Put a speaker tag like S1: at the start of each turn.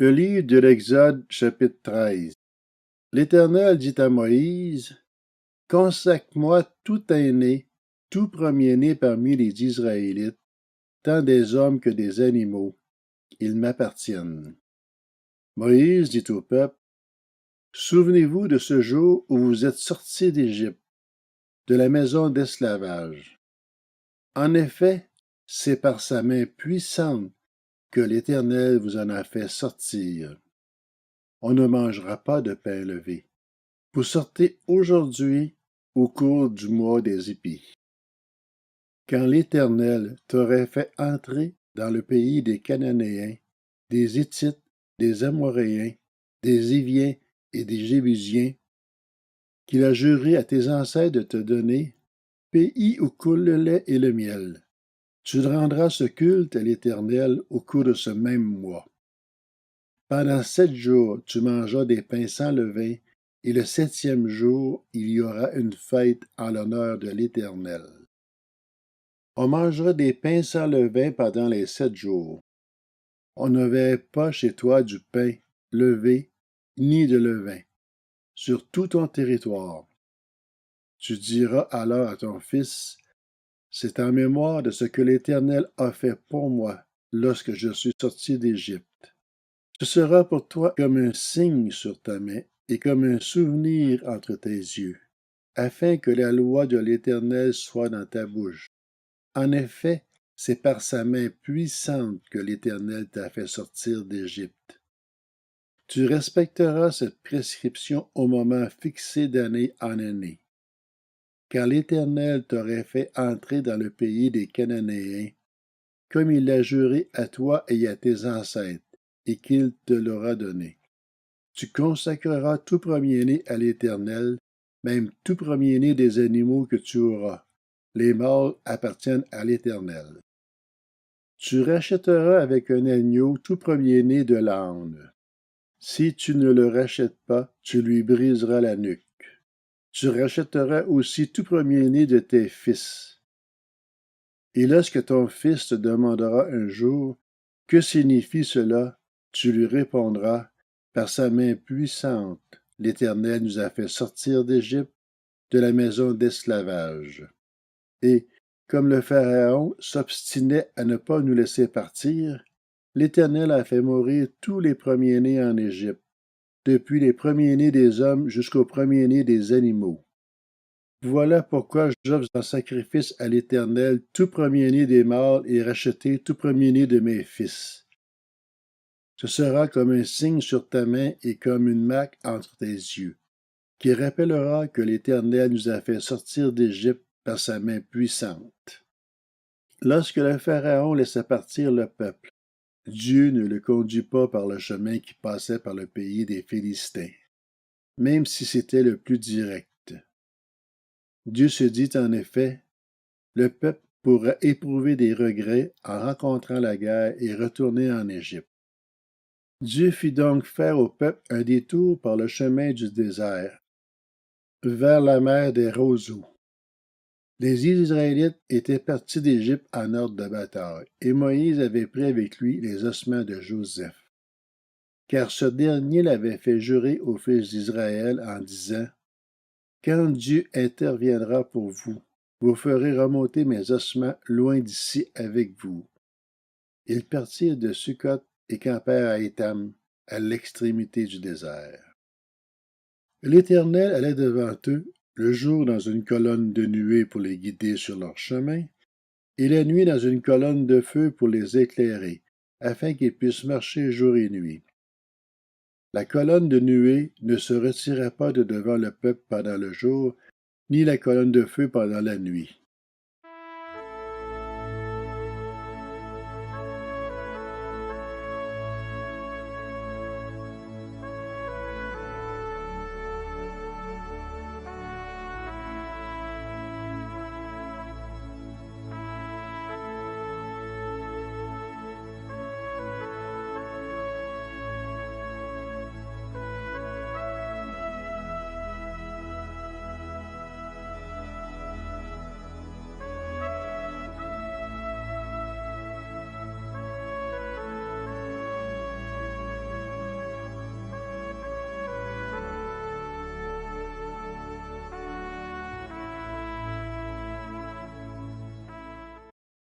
S1: Le livre de l'Exode, chapitre 13. L'Éternel dit à Moïse, consacre-moi tout aîné, tout premier-né parmi les Israélites, tant des hommes que des animaux, ils m'appartiennent. Moïse dit au peuple, souvenez-vous de ce jour où vous êtes sortis d'Égypte, de la maison d'esclavage. En effet, c'est par sa main puissante que l'Éternel vous en a fait sortir. On ne mangera pas de pain levé. Vous sortez aujourd'hui au cours du mois des épis. Quand l'Éternel t'aurait fait entrer dans le pays des Cananéens, des Hittites, des Amoréens, des Hiviens et des Jébusiens, qu'il a juré à tes ancêtres de te donner, pays où coule le lait et le miel. Tu rendras ce culte à l'Éternel au cours de ce même mois. Pendant 7 jours, tu mangeras des pains sans levain, et le 7e jour, il y aura une fête en l'honneur de l'Éternel. On mangera des pains sans levain pendant les 7 jours. On ne verra pas chez toi du pain levé, ni de levain, sur tout ton territoire. Tu diras alors à ton fils, c'est en mémoire de ce que l'Éternel a fait pour moi lorsque je suis sorti d'Égypte. Ce sera pour toi comme un signe sur ta main et comme un souvenir entre tes yeux, afin que la loi de l'Éternel soit dans ta bouche. En effet, c'est par sa main puissante que l'Éternel t'a fait sortir d'Égypte. Tu respecteras cette prescription au moment fixé d'année en année. Car l'Éternel t'aurait fait entrer dans le pays des Cananéens, comme il l'a juré à toi et à tes ancêtres, et qu'il te l'aura donné. Tu consacreras tout premier-né à l'Éternel, même tout premier-né des animaux que tu auras. Les mâles appartiennent à l'Éternel. Tu rachèteras avec un agneau tout premier-né de l'âne. Si tu ne le rachètes pas, tu lui briseras la nuque. Tu rachèteras aussi tout premier-né de tes fils. Et lorsque ton fils te demandera un jour, que signifie cela, tu lui répondras, par sa main puissante, l'Éternel nous a fait sortir d'Égypte, de la maison d'esclavage. Et, comme le Pharaon s'obstinait à ne pas nous laisser partir, l'Éternel a fait mourir tous les premiers-nés en Égypte, depuis les premiers-nés des hommes jusqu'aux premiers-nés des animaux. Voilà pourquoi j'offre en sacrifice à l'Éternel tout premier-né des mâles et racheté tout premier-né de mes fils. Ce sera comme un signe sur ta main et comme une marque entre tes yeux, qui rappellera que l'Éternel nous a fait sortir d'Égypte par sa main puissante. Lorsque le Pharaon laissa partir le peuple, Dieu ne le conduit pas par le chemin qui passait par le pays des Philistins, même si c'était le plus direct. Dieu se dit en effet, le peuple pourra éprouver des regrets en rencontrant la guerre et retourner en Égypte. Dieu fit donc faire au peuple un détour par le chemin du désert, vers la mer des roseaux. Les Israélites étaient partis d'Égypte en ordre de bataille, et Moïse avait pris avec lui les ossements de Joseph. Car ce dernier l'avait fait jurer aux fils d'Israël en disant, quand Dieu interviendra pour vous, vous ferez remonter mes ossements loin d'ici avec vous. Ils partirent de Sukkot et campèrent à Étam, à l'extrémité du désert. L'Éternel allait devant eux, le jour dans une colonne de nuée pour les guider sur leur chemin, et la nuit dans une colonne de feu pour les éclairer, afin qu'ils puissent marcher jour et nuit. La colonne de nuée ne se retira pas de devant le peuple pendant le jour, ni la colonne de feu pendant la nuit.